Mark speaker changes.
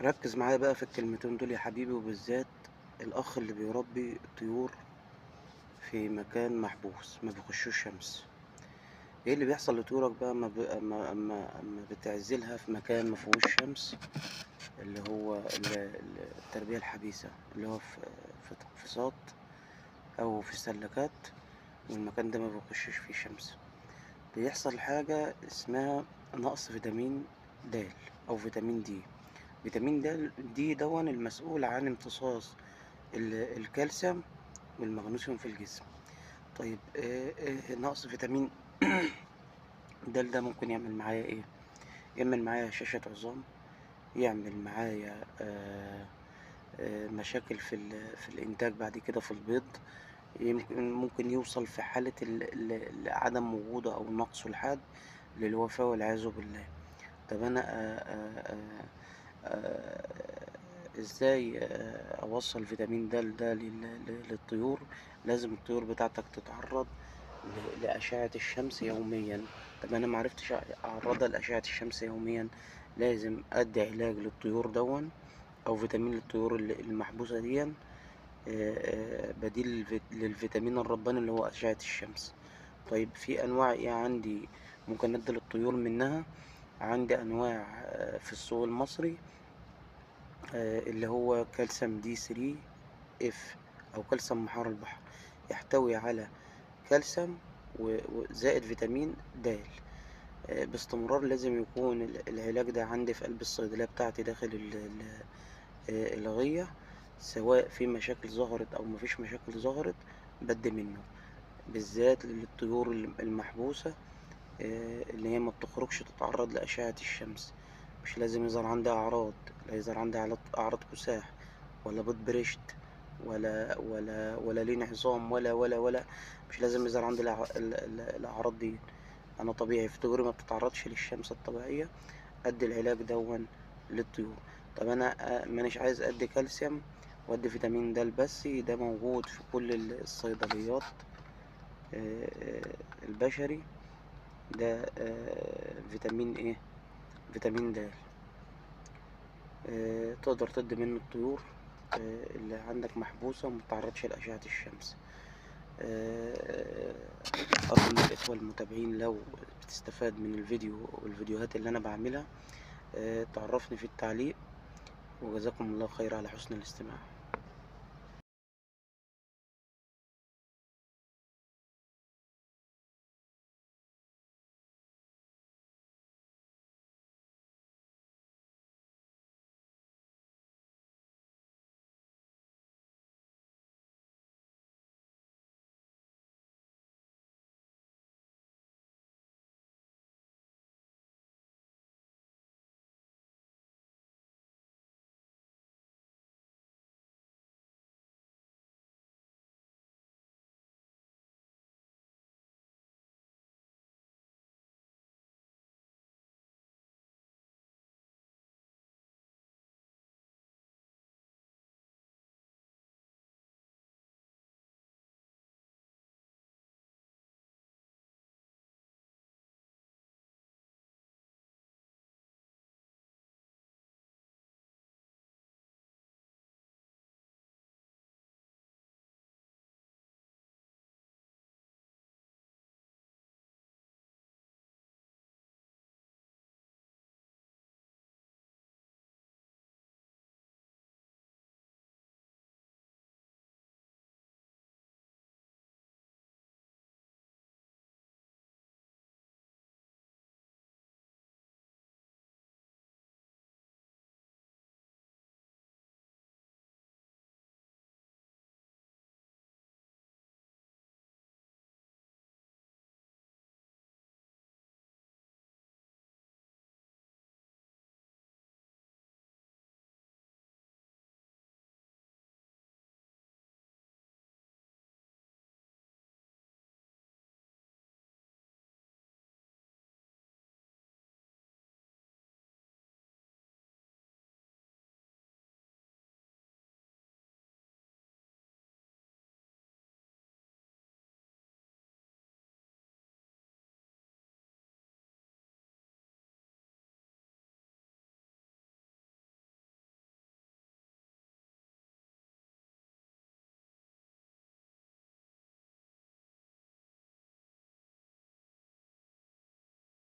Speaker 1: ركز معايا بقى في الكلمتين دول يا حبيبي، وبالذات الأخ اللي بيربي طيور في مكان محبوس ما بيخشوش شمس. ايه اللي بيحصل لطيورك بقى اما بتعزلها في مكان ما فيهوش شمس؟ اللي هو التربية الحديثة، اللي هو في تقفيصات أو في سلكات، والمكان ده ما بيخشش فيه شمس. بيحصل حاجة اسمها نقص فيتامين د أو فيتامين دي. فيتامين دي دون المسؤول عن امتصاص الكالسيوم والمغنيسيوم في الجسم. طيب نقص فيتامين ده ممكن يعمل معايا ايه؟ يعمل معايا هشاشة عظام، يعمل معايا مشاكل في الإنتاج بعد كده في البيض. ممكن يوصل في حالة عدم وجوده أو نقصه الحاد للوفاة والعياذ بالله. طب أنا إزاي أوصل فيتامين ده للطيور؟ لازم الطيور بتاعتك تتعرض لأشعة الشمس يوميا. طب أنا معرفتش أعرضها لأشعة الشمس يوميا، لازم أدي علاج للطيور دون أو فيتامين للطيور المحبوسة دي، بديل للفيتامين الرباني اللي هو أشعة الشمس. طيب في أنواع إيه عندي ممكن أدي للطيور منها؟ عندي أنواع في السوق المصري اللي هو كالسيوم دي 3 اف أو كالسيوم محار البحر، يحتوي على كالسيوم وزائد فيتامين د. باستمرار لازم يكون العلاج ده عندي في قلب الصيدلية بتاعتي داخل الغية، سواء في مشاكل ظهرت أو مفيش مشاكل ظهرت بدي منه، بالذات للطيور المحبوسة اللي هي ما بتخرجش تتعرض لأشعة الشمس. مش لازم يظهر عندي أعراض، لا يظهر عندي أعراض كساح ولا بيض برشت ولا لين عظام ولا مش لازم يظهر عندي الأعراض دي. أنا طبيعي في طيوري ما بتتعرضش للشمس الطبيعية، أدي العلاج دون للطيور. طب أنا مانيش عايز أدي كالسيوم وأدي فيتامين د بس، ده موجود في كل الصيدليات البشري. ده فيتامين ايه؟ فيتامين د. تقدر تدي منه الطيور اللي عندك محبوسة ومتتعرضش لأشعة الشمس. أرجو من الإخوة المتابعين لو بتستفاد من الفيديو والفيديوهات اللي أنا بعملها تعرفني في التعليق، وجزاكم الله خير على حسن الاستماع.